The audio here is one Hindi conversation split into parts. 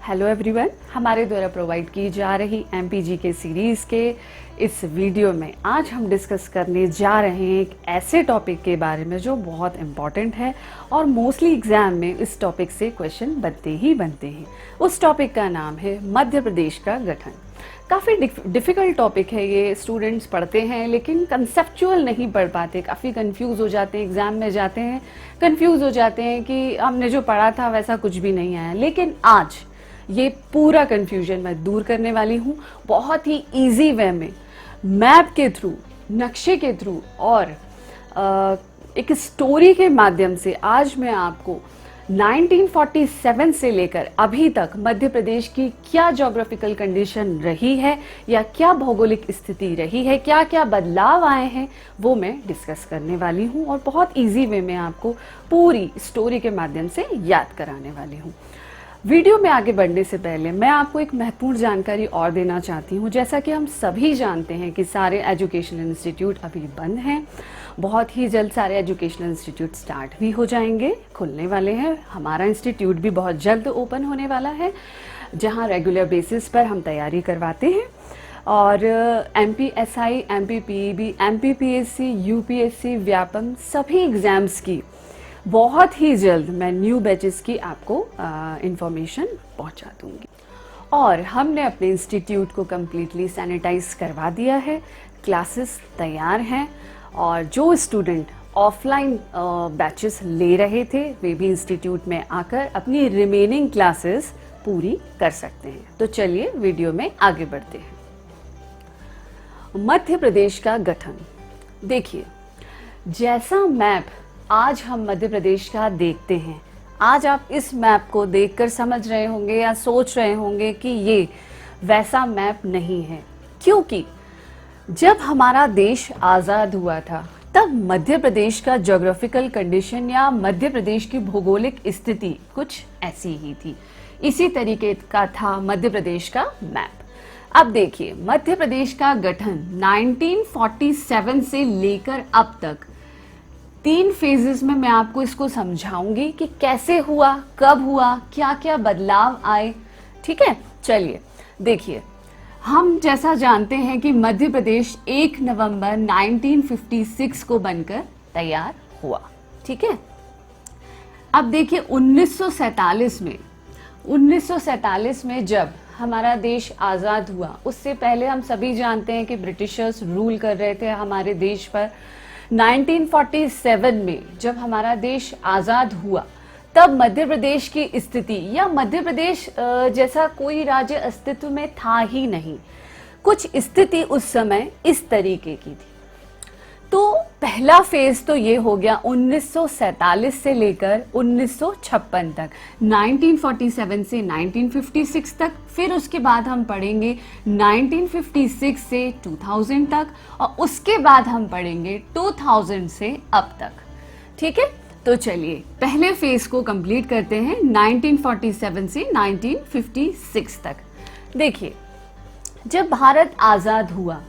हेलो एवरीवन, हमारे द्वारा प्रोवाइड की जा रही एमपीजी के सीरीज के इस वीडियो में आज हम डिस्कस करने जा रहे हैं एक ऐसे टॉपिक के बारे में जो बहुत इम्पॉर्टेंट है और मोस्टली एग्जाम में इस टॉपिक से क्वेश्चन बनते ही बनते हैं। उस टॉपिक का नाम है मध्य प्रदेश का गठन। काफ़ी डिफ़िकल्ट टॉपिक है ये, स्टूडेंट्स पढ़ते हैं लेकिन कंसेप्चुअल नहीं पढ़ पाते, काफ़ी कंफ्यूज हो जाते हैं, एग्ज़ाम में जाते हैं कंफ्यूज हो जाते हैं कि हमने जो पढ़ा था वैसा कुछ भी नहीं आया। लेकिन आज ये पूरा कंफ्यूजन मैं दूर करने वाली हूँ बहुत ही इजी वे में, मैप के थ्रू, नक्शे के थ्रू और एक स्टोरी के माध्यम से। आज मैं आपको 1947 से लेकर अभी तक मध्य प्रदेश की क्या ज्योग्राफिकल कंडीशन रही है या क्या भौगोलिक स्थिति रही है, क्या क्या बदलाव आए हैं, वो मैं डिस्कस करने वाली हूँ और बहुत इजी वे में आपको पूरी स्टोरी के माध्यम से याद कराने वाली हूँ। वीडियो में आगे बढ़ने से पहले मैं आपको एक महत्वपूर्ण जानकारी और देना चाहती हूँ। जैसा कि हम सभी जानते हैं कि सारे एजुकेशनल इंस्टीट्यूट अभी बंद हैं, बहुत ही जल्द सारे एजुकेशनल इंस्टीट्यूट स्टार्ट भी हो जाएंगे, खुलने वाले हैं। हमारा इंस्टीट्यूट भी बहुत जल्द ओपन होने वाला है, जहाँ रेगुलर बेसिस पर हम तैयारी करवाते हैं और MPSI, MPPEB, MPPSC, UPSC, Vyapam सभी एग्जाम्स की बहुत ही जल्द मैं न्यू बैचेस की आपको इंफॉर्मेशन पहुंचा दूंगी। और हमने अपने इंस्टीट्यूट को कम्प्लीटली सैनिटाइज करवा दिया है, क्लासेस तैयार हैं और जो स्टूडेंट ऑफलाइन बैचेस ले रहे थे वे भी इंस्टीट्यूट में आकर अपनी रिमेनिंग क्लासेस पूरी कर सकते हैं। तो चलिए वीडियो में आगे बढ़ते हैं। मध्य प्रदेश का गठन देखिए, जैसा मैप आज हम मध्य प्रदेश का देखते हैं, आज आप इस मैप को देखकर समझ रहे होंगे या सोच रहे होंगे कि ये वैसा मैप नहीं है, क्योंकि जब हमारा देश आज़ाद हुआ था तब मध्य प्रदेश का ज्योग्राफिकल कंडीशन या मध्य प्रदेश की भौगोलिक स्थिति कुछ ऐसी ही थी। इसी तरीके का था मध्य प्रदेश का मैप। अब देखिए, मध्य प्रदेश का गठन 1947 से लेकर अब तक 3 फेजेस में मैं आपको इसको समझाऊंगी कि कैसे हुआ, कब हुआ, क्या क्या बदलाव आए। ठीक है, चलिए देखिए, हम जैसा जानते हैं कि मध्य प्रदेश 1 नवंबर 1956 को बनकर तैयार हुआ। ठीक है, अब देखिए 1947 में जब हमारा देश आज़ाद हुआ, उससे पहले हम सभी जानते हैं कि ब्रिटिशर्स रूल कर रहे थे हमारे देश पर। 1947 में जब हमारा देश आज़ाद हुआ तब मध्य प्रदेश की स्थिति या मध्य प्रदेश जैसा कोई राज्य अस्तित्व में था ही नहीं। कुछ स्थिति उस समय इस तरीके की थी। तो पहला फेज तो ये हो गया 1947 से लेकर 1956 तक, 1947 से 1956 तक। फिर उसके बाद हम पढ़ेंगे 1956 से 2000 तक और उसके बाद हम पढ़ेंगे 2000 से अब तक। ठीक है, तो चलिए पहले फेज को कंप्लीट करते हैं 1947 से 1956 तक। देखिए, जब भारत आज़ाद हुआ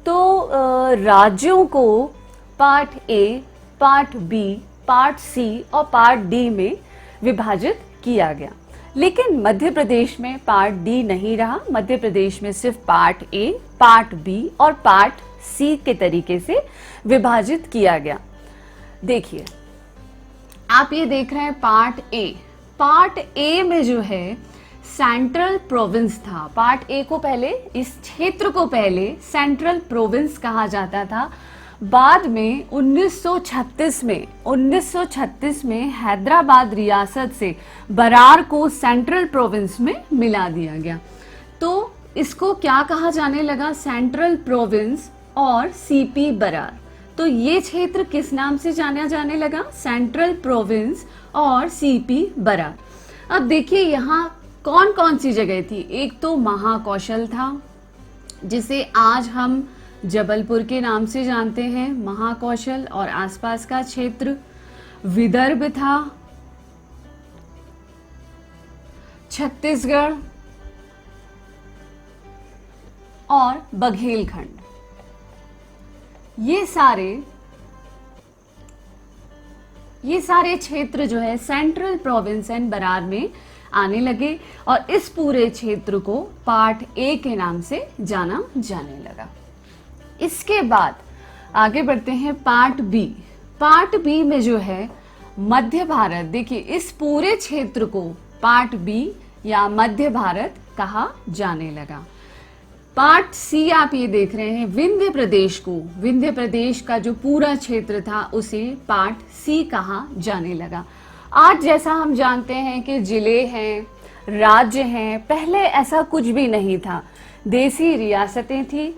तो राज्यों को part A, part B, part C और पार्ट डी में विभाजित किया गया। लेकिन मध्य प्रदेश में पार्ट डी नहीं रहा, मध्य प्रदेश में सिर्फ पार्ट ए, पार्ट बी और पार्ट सी के तरीके से विभाजित किया गया। देखिए, आप ये देख रहे हैं पार्ट ए। पार्ट ए में जो है सेंट्रल प्रोविंस था। पार्ट ए को पहले, इस क्षेत्र को पहले सेंट्रल प्रोविंस कहा जाता था। बाद में 1936 में हैदराबाद रियासत से बरार को सेंट्रल प्रोविंस में मिला दिया गया। तो इसको क्या कहा जाने लगा? सेंट्रल प्रोविंस और सीपी बरार। तो ये क्षेत्र किस नाम से जाना जाने लगा? सेंट्रल प्रोविंस और सीपी बरार। अब देखिए यहाँ कौन कौन सी जगह थी। एक तो महाकौशल था, जिसे आज हम जबलपुर के नाम से जानते हैं, महाकौशल और आसपास का क्षेत्र। विदर्भ था, छत्तीसगढ़ और बघेलखंड। ये सारे क्षेत्र जो है सेंट्रल प्रोविंस एंड बरार में आने लगे और इस पूरे क्षेत्र को पार्ट ए के नाम से जाना जाने लगा। इसके बाद आगे बढ़ते हैं पार्ट बी। पार्ट बी में जो है मध्य भारत, देखिए इस पूरे क्षेत्र को पार्ट बी या मध्य भारत कहा जाने लगा। पार्ट सी आप ये देख रहे हैं, विंध्य प्रदेश को, विंध्य प्रदेश का जो पूरा क्षेत्र था उसे पार्ट सी कहा जाने लगा। आज जैसा हम जानते हैं कि जिले हैं, राज्य हैं, पहले ऐसा कुछ भी नहीं था। देसी रियासतें थी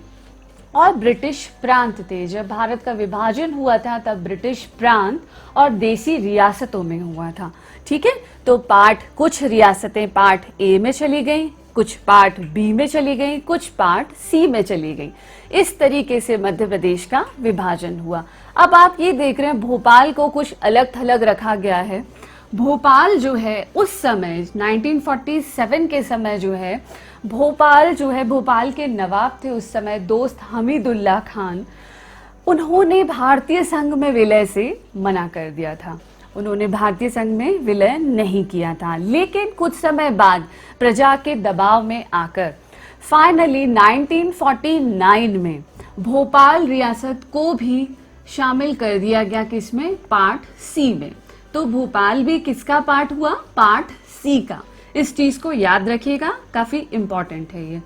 और ब्रिटिश प्रांत थे। जब भारत का विभाजन हुआ था तब ब्रिटिश प्रांत और देसी रियासतों में हुआ था। ठीक है, तो कुछ रियासतें पार्ट ए में चली गई, कुछ पार्ट बी में चली गई, कुछ पार्ट सी में चली गई। इस तरीके से मध्य प्रदेश का विभाजन हुआ। अब आप ये देख रहे हैं भोपाल को कुछ अलग थलग रखा गया है। भोपाल जो है उस समय 1947 के समय जो है भोपाल के नवाब थे उस समय दोस्त हमीदुल्लाह खान। उन्होंने भारतीय संघ में विलय से मना कर दिया था। उन्होंने भारतीय संघ में विलय नहीं किया था, लेकिन कुछ समय बाद प्रजा के दबाव में आकर फाइनली 1949 में भोपाल रियासत को भी शामिल कर दिया गया, किसमें? पार्ट सी में। तो भोपाल भी किसका पार्ट हुआ? पार्ट सी का। इस चीज को याद रखिएगा, काफी इंपॉर्टेंट है ये।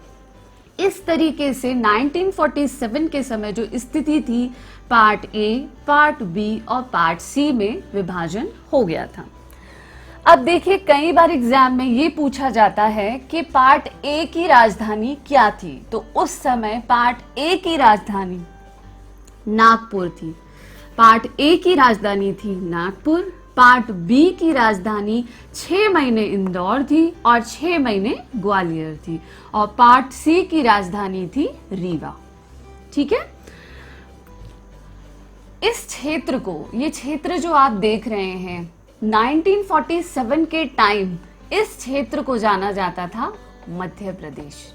इस तरीके से 1947 के समय जो स्थिति थी, पार्ट ए, पार्ट बी और पार्ट सी में विभाजन हो गया था। अब देखिए कई बार एग्जाम में ये पूछा जाता है कि पार्ट ए की राजधानी क्या थी। तो उस समय पार्ट ए की राजधानी नागपुर थी। पार्ट ए की राजधानी थी नागपुर। पार्ट बी की राजधानी 6 महीने इंदौर थी और 6 महीने ग्वालियर थी। और पार्ट सी की राजधानी थी रीवा। ठीक है, इस क्षेत्र को, ये क्षेत्र जो आप देख रहे हैं 1947 के टाइम इस क्षेत्र को जाना जाता था मध्य प्रदेश।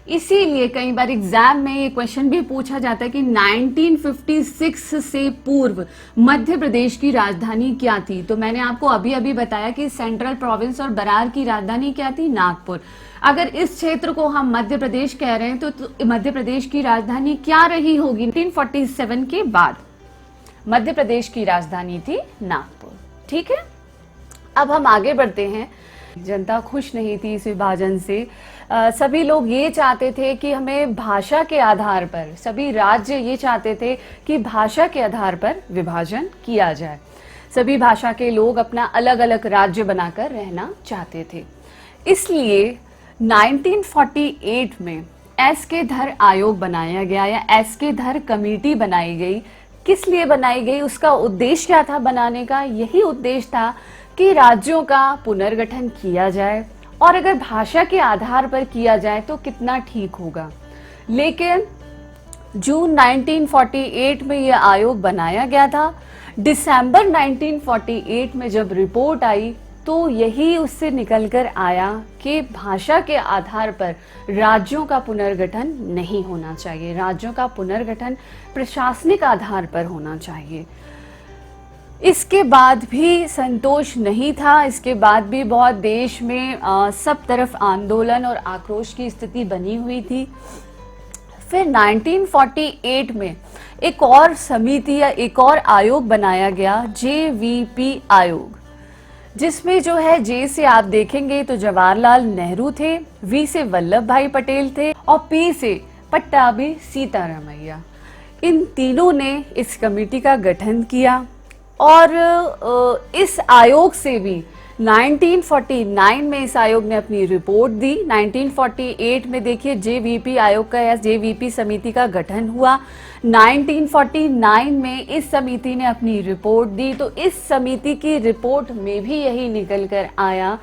इसीलिए कई बार एग्जाम में ये क्वेश्चन भी पूछा जाता है कि 1956 से पूर्व मध्य प्रदेश की राजधानी क्या थी। तो मैंने आपको अभी अभी बताया कि सेंट्रल प्रोविंस और बरार की राजधानी क्या थी? नागपुर। अगर इस क्षेत्र को हम मध्य प्रदेश कह रहे हैं तो मध्य प्रदेश की राजधानी क्या रही होगी? 1947 के बाद मध्य प्रदेश की राजधानी थी नागपुर। ठीक है, अब हम आगे बढ़ते हैं। जनता खुश नहीं थी इस विभाजन से। सभी लोग ये चाहते थे कि हमें भाषा के आधार पर, सभी राज्य ये चाहते थे कि भाषा के आधार पर विभाजन किया जाए। सभी भाषा के लोग अपना अलग अलग राज्य बनाकर रहना चाहते थे। इसलिए 1948 में एस के धर आयोग बनाया गया या एस के धर कमेटी बनाई गई। किस लिए बनाई गई? उसका उद्देश्य क्या था बनाने का? यही उद्देश्य था कि राज्यों का पुनर्गठन किया जाए और अगर भाषा के आधार पर किया जाए तो कितना ठीक होगा। लेकिन जून 1948 में यह आयोग बनाया गया था। दिसंबर 1948 में जब रिपोर्ट आई तो यही उससे निकलकर आया कि भाषा के आधार पर राज्यों का पुनर्गठन नहीं होना चाहिए। राज्यों का पुनर्गठन प्रशासनिक आधार पर होना चाहिए। इसके बाद भी संतोष नहीं था। इसके बाद भी बहुत देश में सब तरफ आंदोलन और आक्रोश की स्थिति बनी हुई थी। फिर 1948 में एक और समिति या एक और आयोग बनाया गया, JVP आयोग, जिसमें जो है जे से आप देखेंगे तो जवाहरलाल नेहरू थे, वी से वल्लभ भाई पटेल थे और पी से पट्टाभी सीतारामैया। इन तीनों ने इस कमेटी का गठन किया और इस आयोग से भी 1949 में इस आयोग ने अपनी रिपोर्ट दी। 1948 में देखिए JVP आयोग का या JVP समिति का गठन हुआ। 1949 में इस समिति ने अपनी रिपोर्ट दी। तो इस समिति की रिपोर्ट में भी यही निकल कर आया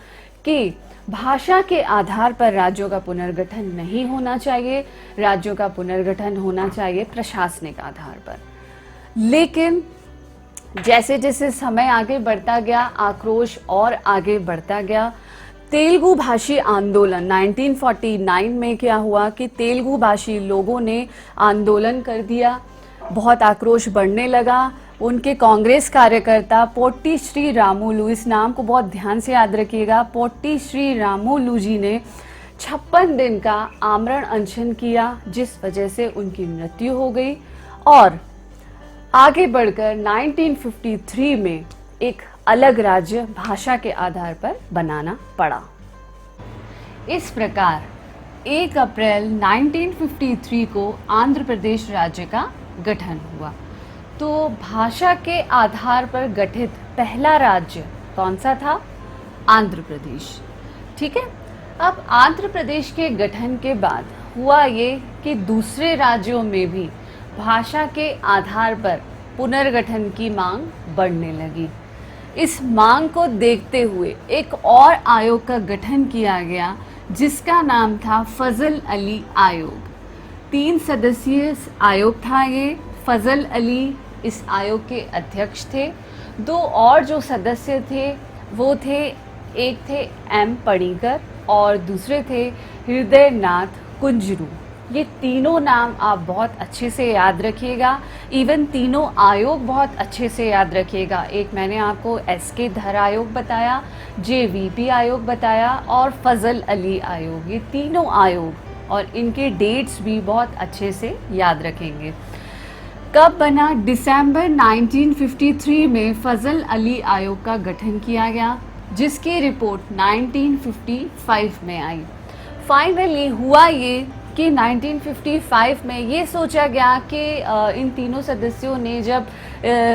कि भाषा के आधार पर राज्यों का पुनर्गठन नहीं होना चाहिए, राज्यों का पुनर्गठन होना चाहिए प्रशासनिक आधार पर। लेकिन जैसे जैसे समय आगे बढ़ता गया, आक्रोश और आगे बढ़ता गया। तेलुगु भाषी आंदोलन 1949 में क्या हुआ कि तेलुगु भाषी लोगों ने आंदोलन कर दिया, बहुत आक्रोश बढ़ने लगा। उनके कांग्रेस कार्यकर्ता पोट्टी श्री रामुलु, इस नाम को बहुत ध्यान से याद रखिएगा, पोट्टी श्री रामुलु जी ने 56 दिन का आमरण अनशन किया, जिस वजह से उनकी मृत्यु हो गई और आगे बढ़कर 1953 में एक अलग राज्य भाषा के आधार पर बनाना पड़ा। इस प्रकार 1 अप्रैल 1953 को आंध्र प्रदेश राज्य का गठन हुआ। तो भाषा के आधार पर गठित पहला राज्य कौन सा था? आंध्र प्रदेश। ठीक है, अब आंध्र प्रदेश के गठन के बाद हुआ ये कि दूसरे राज्यों में भी भाषा के आधार पर पुनर्गठन की मांग बढ़ने लगी। इस मांग को देखते हुए एक और आयोग का गठन किया गया, जिसका नाम था फजल अली आयोग। 3 सदस्यीय आयोग था ये। फजल अली इस आयोग के अध्यक्ष थे। 2 और जो सदस्य थे वो थे, एक थे एम पणिकर और दूसरे थे हृदय नाथ कुंजरू। ये तीनों नाम आप बहुत अच्छे से याद रखिएगा। इवन तीनों आयोग बहुत अच्छे से याद रखिएगा। एक मैंने आपको एसके धर आयोग बताया, जेवीपी आयोग बताया और फजल अली आयोग। ये तीनों आयोग और इनके डेट्स भी बहुत अच्छे से याद रखेंगे। कब बना? दिसंबर 1953 में फजल अली आयोग का गठन किया गया, जिसकी रिपोर्ट 1955 में आई। फाइनली हुआ ये कि 1955 में ये सोचा गया कि इन तीनों सदस्यों ने जब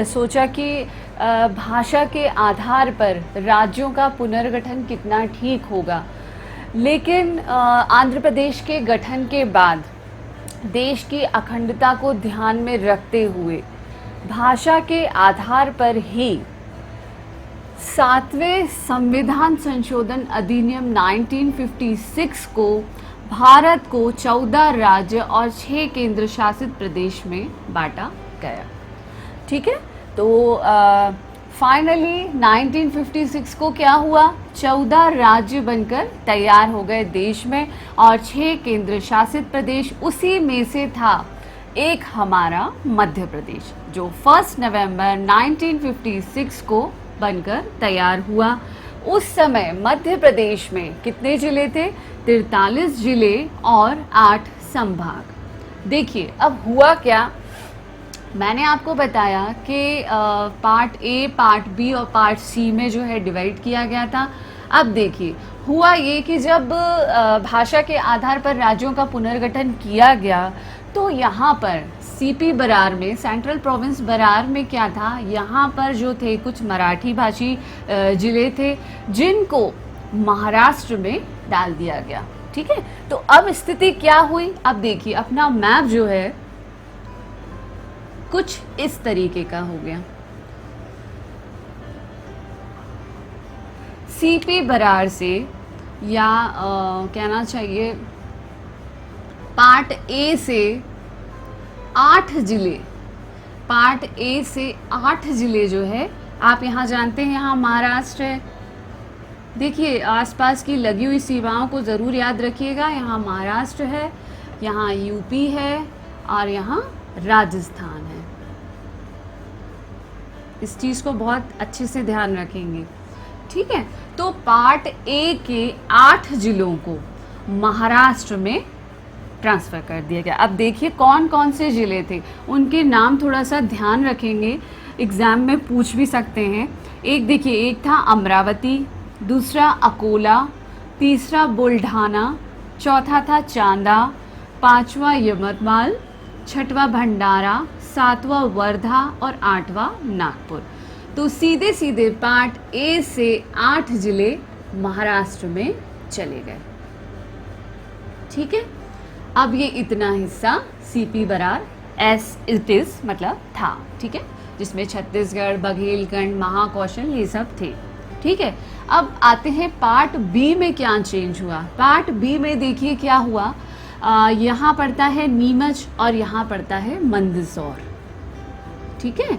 सोचा कि भाषा के आधार पर राज्यों का पुनर्गठन कितना ठीक होगा, लेकिन आंध्र प्रदेश के गठन के बाद देश की अखंडता को ध्यान में रखते हुए भाषा के आधार पर ही 7वें संविधान संशोधन अधिनियम 1956 को भारत को 14 राज्य और 6 केंद्र शासित प्रदेश में बांटा गया। ठीक है, तो फाइनली 1956 को क्या हुआ? 14 राज्य बनकर तैयार हो गए देश में और 6 केंद्र शासित प्रदेश। उसी में से था एक हमारा मध्य प्रदेश, जो 1 नवंबर 1956 को बनकर तैयार हुआ। उस समय मध्य प्रदेश में कितने जिले थे? 43 जिले और 8 संभाग। देखिए अब हुआ क्या, मैंने आपको बताया कि पार्ट ए, पार्ट बी और पार्ट सी में जो है डिवाइड किया गया था। अब देखिए हुआ ये कि जब भाषा के आधार पर राज्यों का पुनर्गठन किया गया, तो यहाँ पर सीपी बरार में, सेंट्रल प्रोविंस बरार में क्या था, यहाँ पर जो थे कुछ मराठी भाषी जिले थे, जिनको महाराष्ट्र में डाल दिया गया। ठीक है, तो अब स्थिति क्या हुई? अब देखिए अपना मैप जो है कुछ इस तरीके का हो गया। सीपी बरार से या कहना चाहिए पार्ट ए से 8 जिले, पार्ट ए से 8 जिले जो है, आप यहाँ जानते हैं यहाँ महाराष्ट्र है। देखिए आसपास की लगी हुई सीमाओं को ज़रूर याद रखिएगा। यहाँ महाराष्ट्र है, यहाँ यूपी है और यहाँ राजस्थान है। इस चीज़ को बहुत अच्छे से ध्यान रखेंगे। ठीक है, तो पार्ट ए के 8 जिलों को महाराष्ट्र में ट्रांसफ़र कर दिया गया। अब देखिए कौन कौन से ज़िले थे, उनके नाम थोड़ा सा ध्यान रखेंगे, एग्ज़ाम में पूछ भी सकते हैं। एक देखिए, एक था अमरावती, दूसरा अकोला, तीसरा बुल्ढाना, चौथा था चांदा, 5वां यवतमाल, 6वां भंडारा, 7वां वर्धा और 8वां नागपुर। तो सीधे सीधे पार्ट ए से 8 जिले महाराष्ट्र में चले गए। ठीक है, अब ये इतना हिस्सा CP Berar as it is मतलब था। ठीक है, जिसमें छत्तीसगढ़, बघेलखंड, महाकौशल ये सब थे। ठीक है, अब आते हैं पार्ट बी में क्या चेंज हुआ। पार्ट बी में देखिए क्या हुआ, यहाँ पड़ता है नीमच और यहाँ पड़ता है मंदसौर। ठीक है,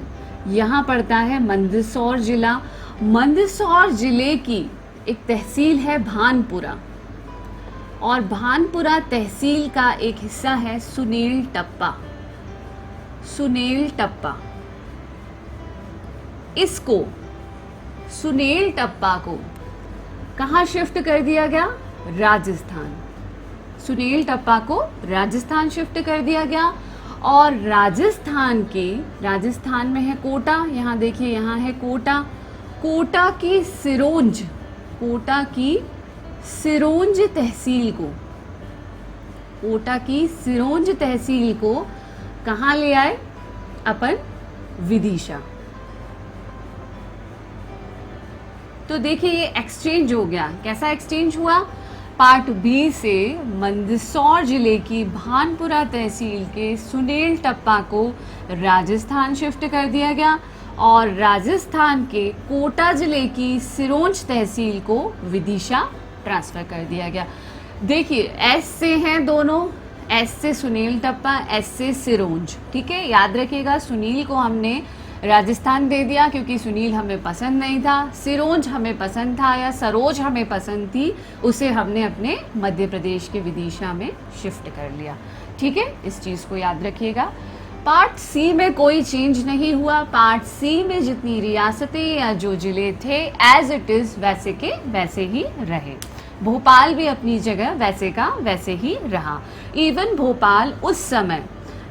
यहाँ पड़ता है मंदसौर जिला। मंदसौर जिले की एक तहसील है भानपुरा, और भानपुरा तहसील का एक हिस्सा है सुनेल टप्पा। सुनेल टप्पा, इसको सुनील टप्पा को कहाँ शिफ्ट कर दिया गया? राजस्थान। सुनील टप्पा को राजस्थान शिफ्ट कर दिया गया। और राजस्थान में है कोटा, यहाँ देखिए यहाँ है कोटा। कोटा की सिरोंज तहसील को कहाँ ले आए? अपन विदिशा। तो देखिए ये एक्सचेंज हो गया। कैसा एक्सचेंज हुआ? पार्ट बी से मंदसौर जिले की भानपुरा तहसील के सुनील टप्पा को राजस्थान शिफ्ट कर दिया गया और राजस्थान के कोटा जिले की सिरोंज तहसील को विदिशा ट्रांसफर कर दिया गया। देखिए एस से हैं दोनों, एस से सुनील टप्पा, एस से सिरोंज। ठीक है, याद रखिएगा सुनील को हमने राजस्थान दे दिया क्योंकि सुनील हमें पसंद नहीं था। सिरोंज हमें पसंद था या सरोज हमें पसंद थी, उसे हमने अपने मध्य प्रदेश के विदिशा में शिफ्ट कर लिया। ठीक है, इस चीज़ को याद रखिएगा। पार्ट सी में कोई चेंज नहीं हुआ। पार्ट सी में जितनी रियासतें या जो जिले थे एज इट इज़ वैसे के वैसे ही रहे। भोपाल भी अपनी जगह वैसे का वैसे ही रहा। इवन भोपाल उस समय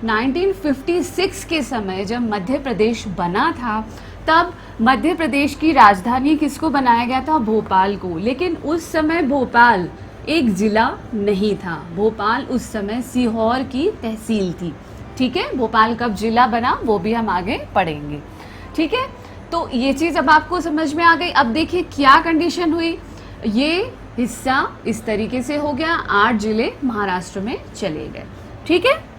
1956 के समय जब मध्य प्रदेश बना था तब मध्य प्रदेश की राजधानी किसको बनाया गया था? भोपाल को। लेकिन उस समय भोपाल एक जिला नहीं था, भोपाल उस समय सीहोर की तहसील थी। ठीक है, भोपाल कब जिला बना वो भी हम आगे पढ़ेंगे। ठीक है, तो ये चीज़ अब आपको समझ में आ गई। अब देखिए क्या कंडीशन हुई, ये हिस्सा इस तरीके से हो गया, 8 जिले महाराष्ट्र में चले गए। ठीक है,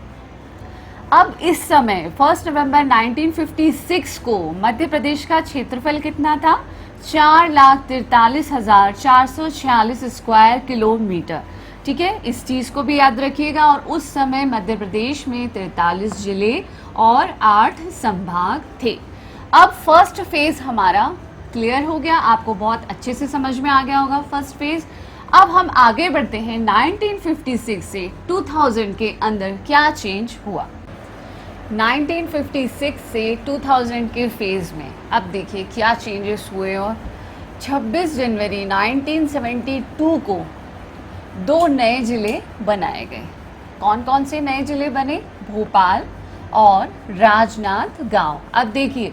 अब इस समय 1 नवंबर 1956 को मध्य प्रदेश का क्षेत्रफल कितना था? 4,43,446 स्क्वायर किलोमीटर। ठीक है, इस चीज़ को भी याद रखिएगा। और उस समय मध्य प्रदेश में 43 जिले और 8 संभाग थे। अब फर्स्ट फेज हमारा क्लियर हो गया, आपको बहुत अच्छे से समझ में आ गया होगा फर्स्ट फेज। अब हम आगे बढ़ते हैं 1956 से 2000 के अंदर क्या चेंज हुआ। 1956 से 2000 के फेज़ में अब देखिए क्या चेंजेस हुए। और 26 जनवरी 1972 को 2 नए जिले बनाए गए। कौन कौन से नए जिले बने? भोपाल और राजनांदगांव। अब देखिए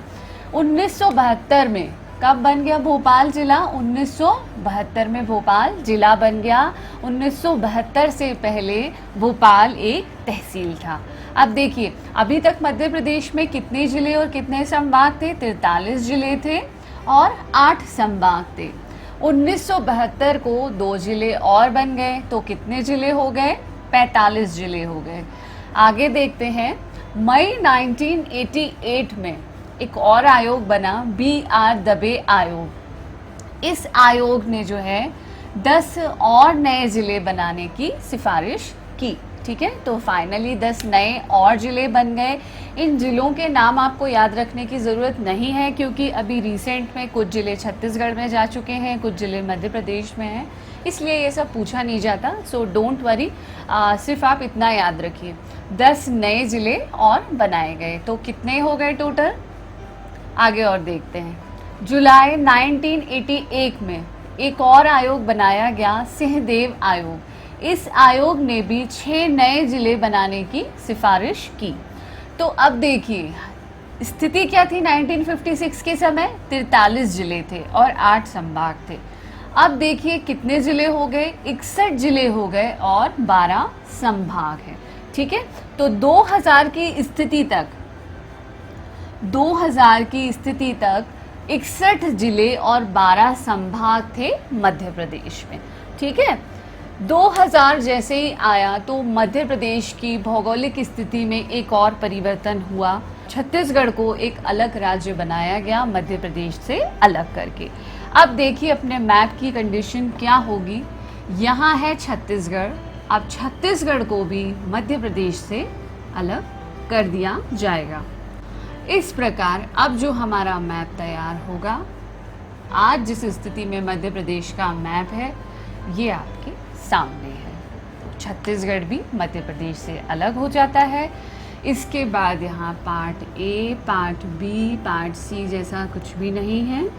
1972 में कब बन गया भोपाल जिला? 1972 में भोपाल जिला बन गया। 1972 से पहले भोपाल एक तहसील था। अब देखिए अभी तक मध्य प्रदेश में कितने जिले और कितने संभाग थे? 43 जिले थे और 8 संभाग थे। 1972 को 2 जिले और बन गए तो कितने जिले हो गए? 45 जिले हो गए। आगे देखते हैं, मई 1988 में एक और आयोग बना, BR दबे आयोग। इस आयोग ने जो है 10 और नए जिले बनाने की सिफारिश की। ठीक है, तो फाइनली 10 नए और जिले बन गए। इन जिलों के नाम आपको याद रखने की ज़रूरत नहीं है क्योंकि अभी रिसेंट में कुछ जिले छत्तीसगढ़ में जा चुके हैं, कुछ जिले मध्य प्रदेश में हैं, इसलिए ये सब पूछा नहीं जाता। सो डोंट वरी, सिर्फ आप इतना याद रखिए 10 नए जिले और बनाए गए। तो कितने हो गए टोटल? आगे और देखते हैं। जुलाई 1988 में एक और आयोग बनाया गया, सिंहदेव आयोग। इस आयोग ने भी 6 नए जिले बनाने की सिफारिश की। तो अब देखिए स्थिति क्या थी 1956 के समय? 43 जिले थे और 8 संभाग थे। अब देखिए कितने जिले हो गए? 61 जिले हो गए और 12 संभाग हैं। ठीक है, तो 2000 की स्थिति तक 61 जिले और 12 संभाग थे मध्य प्रदेश में। ठीक है, 2000 जैसे ही आया तो मध्य प्रदेश की भौगोलिक स्थिति में एक और परिवर्तन हुआ। छत्तीसगढ़ को एक अलग राज्य बनाया गया मध्य प्रदेश से अलग करके। अब देखिए अपने मैप की कंडीशन क्या होगी। यहाँ है छत्तीसगढ़, अब छत्तीसगढ़ को भी मध्य प्रदेश से अलग कर दिया जाएगा। इस प्रकार अब जो हमारा मैप तैयार होगा, आज जिस स्थिति में मध्य प्रदेश का मैप है ये आपके सामने है। तो छत्तीसगढ़ भी मध्य प्रदेश से अलग हो जाता है। इसके बाद यहाँ part A, part B, part C जैसा कुछ भी नहीं है।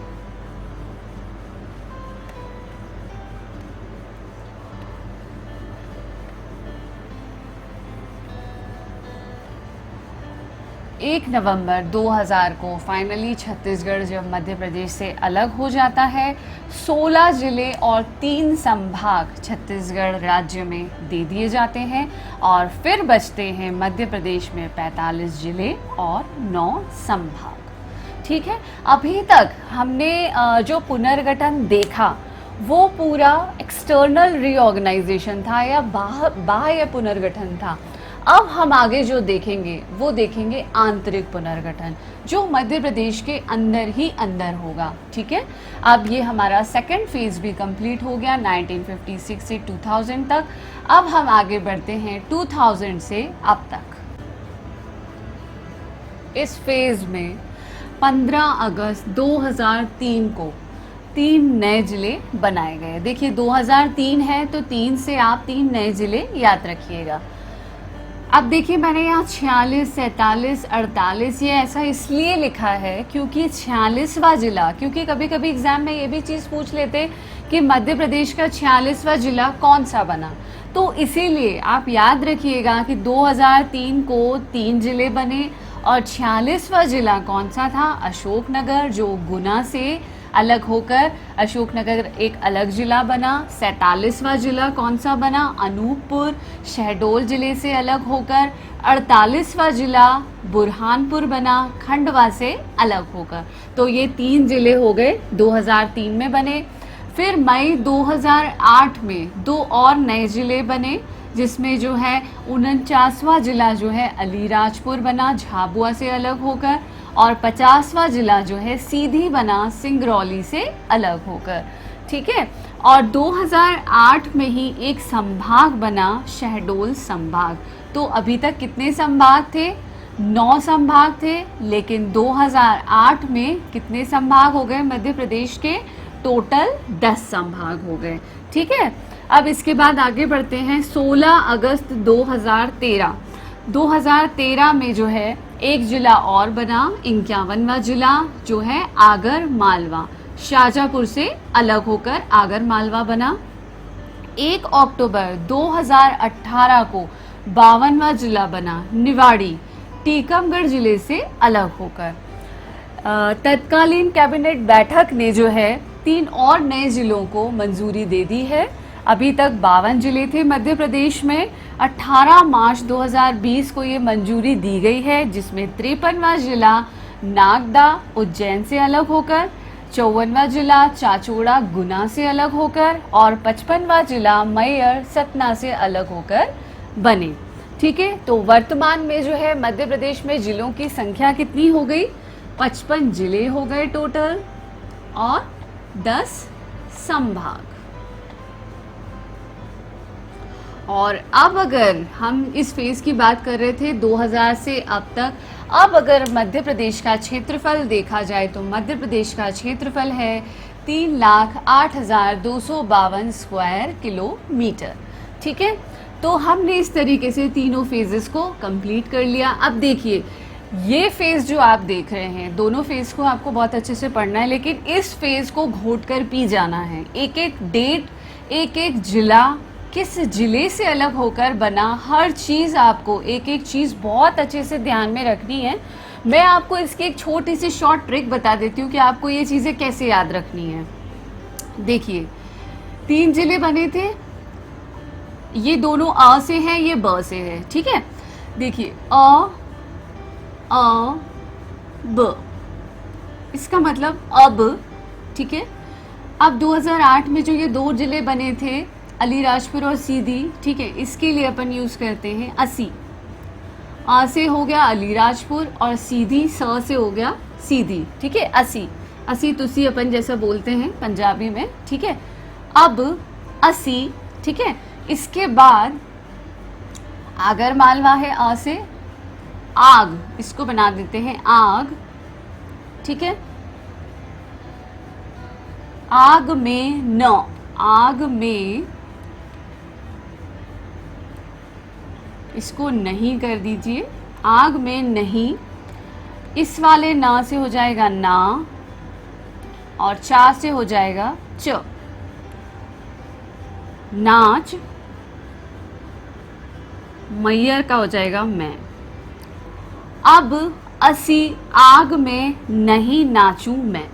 एक नवंबर 2000 को फाइनली छत्तीसगढ़ जब मध्य प्रदेश से अलग हो जाता है, 16 जिले और 3 संभाग छत्तीसगढ़ राज्य में दे दिए जाते हैं और फिर बचते हैं मध्य प्रदेश में 45 जिले और 9 संभाग। ठीक है, अभी तक हमने जो पुनर्गठन देखा वो पूरा एक्सटर्नल रीऑर्गेनाइजेशन था या बाह्य पुनर्गठन था। अब हम आगे जो देखेंगे वो देखेंगे आंतरिक पुनर्गठन, जो मध्य प्रदेश के अंदर ही अंदर होगा। ठीक है, अब ये हमारा सेकंड फेज भी कंप्लीट हो गया 1956 से 2000 तक। अब हम आगे बढ़ते हैं 2000 से अब तक। इस फेज में 15 अगस्त 2003 को 3 नए जिले बनाए गए। देखिए 2003 है तो 3 से आप 3 नए जिले याद रखिएगा। अब देखिए मैंने यहाँ 46, 47, 48 ये ऐसा इसलिए लिखा है क्योंकि 46वां जिला, क्योंकि कभी कभी एग्जाम में ये भी चीज़ पूछ लेते कि मध्य प्रदेश का 46वां जिला कौन सा बना, तो इसीलिए आप याद रखिएगा कि 2003 को 3 जिले बने और 46वां जिला कौन सा था, अशोकनगर, जो गुना से अलग होकर अशोकनगर एक अलग जिला बना। 47वां जिला कौन सा बना, अनूपपुर, शहडोल जिले से अलग होकर। 48वां जिला बुरहानपुर बना, खंडवा से अलग होकर। तो ये 3 जिले हो गए 2003 में बने। फिर मई 2008 में 2 और नए जिले बने, जिसमें जो है 49वां जिला जो है अलीराजपुर बना, झाबुआ से अलग होकर, और 50वां जिला जो है सीधी बना, सिंगरौली से अलग होकर। ठीक है, और 2008 में ही एक संभाग बना, शहडोल संभाग। तो अभी तक कितने संभाग थे, 9 संभाग थे, लेकिन 2008 में कितने संभाग हो गए मध्य प्रदेश के, टोटल 10 संभाग हो गए। ठीक है, अब इसके बाद आगे बढ़ते हैं 16 अगस्त 2013 में जो है एक जिला और बना, 51वां जिला जो है आगर मालवा, शाजापुर से अलग होकर आगर मालवा बना। 1 अक्टूबर 2018 को 52वां जिला बना, निवाड़ी, टीकमगढ़ जिले से अलग होकर। तत्कालीन कैबिनेट बैठक ने जो है 3 और नए जिलों को मंजूरी दे दी है। अभी तक 52 जिले थे मध्य प्रदेश में। 18 मार्च 2020 को ये मंजूरी दी गई है, जिसमें 53वां जिला नागदा, उज्जैन से अलग होकर, 54वां जिला चाचौड़ा, गुना से अलग होकर, और 55वां जिला मैयर, सतना से अलग होकर बने। ठीक है, तो वर्तमान में जो है मध्य प्रदेश में जिलों की संख्या कितनी हो गई, 55 जिले हो गए टोटल और 10 संभाग। और अब अगर हम इस फेज की बात कर रहे थे 2000 से अब तक, अब अगर मध्य प्रदेश का क्षेत्रफल देखा जाए तो मध्य प्रदेश का क्षेत्रफल है 3,08,252 स्क्वायर किलोमीटर। ठीक है, तो हमने इस तरीके से तीनों फेजेस को कंप्लीट कर लिया। अब देखिए ये फेज जो आप देख रहे हैं, दोनों फेज को आपको बहुत अच्छे से पढ़ना है, लेकिन इस फेज को घोट कर पी जाना है। एक एक डेट, एक एक जिला, किस जिले से अलग होकर बना, हर चीज़ आपको एक एक चीज़ बहुत अच्छे से ध्यान में रखनी है। मैं आपको इसकी एक छोटी सी शॉर्ट ट्रिक बता देती हूँ कि आपको ये चीज़ें कैसे याद रखनी है। देखिए 3 जिले बने थे, ये दोनों अ से हैं, ये ब से है। ठीक है, देखिए अ ब, इसका मतलब अब। ठीक है, अब 2008 में जो ये 2 जिले बने थे अलीराजपुर और सीधी, ठीक है, इसके लिए अपन यूज करते हैं 80। आ से हो गया अलीराजपुर और सीधी, स से हो गया सीधी। ठीक है, 80 तुसी अपन जैसा बोलते हैं पंजाबी में। ठीक है, अब 80। ठीक है, इसके बाद आगर मालवा है आ से, आग, इसको बना देते हैं आग। ठीक है, आग में न, आग में, इसको नहीं कर दीजिए, आग में नहीं, इस वाले ना से हो जाएगा ना, और चा से हो जाएगा च। नाच, मैयर का हो जाएगा मैं। अब असी आग में नहीं नाचूं मैं।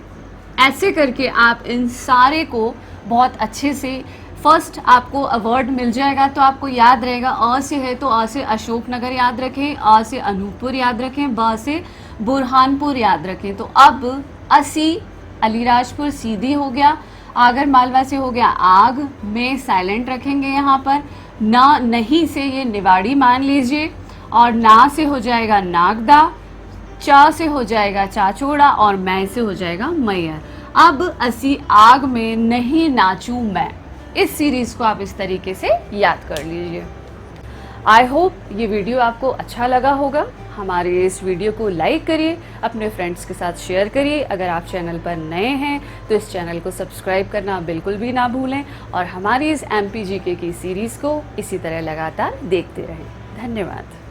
ऐसे करके आप इन सारे को बहुत अच्छे से, फर्स्ट आपको वर्ड मिल जाएगा तो आपको याद रहेगा। अ से है तो अ से अशोकनगर याद रखें, अ से अनूपपुर याद रखें, ब से बुरहानपुर याद रखें। तो अब असी अलीराजपुर सीधी हो गया, आगर मालवा से हो गया आग, में साइलेंट रखेंगे यहाँ पर। ना नहीं से ये निवाड़ी मान लीजिए, और ना से हो जाएगा नागदा, चा से हो जाएगा चाचोड़ा, और मैं से हो जाएगा मैयर। अब असी आग में नहीं नाचूं मैं। इस सीरीज को आप इस तरीके से याद कर लीजिए। आई होप ये वीडियो आपको अच्छा लगा होगा। हमारे इस वीडियो को लाइक करिए, अपने फ्रेंड्स के साथ शेयर करिए। अगर आप चैनल पर नए हैं तो इस चैनल को सब्सक्राइब करना बिल्कुल भी ना भूलें, और हमारी इस MPGK की सीरीज़ को इसी तरह लगातार देखते रहें। धन्यवाद।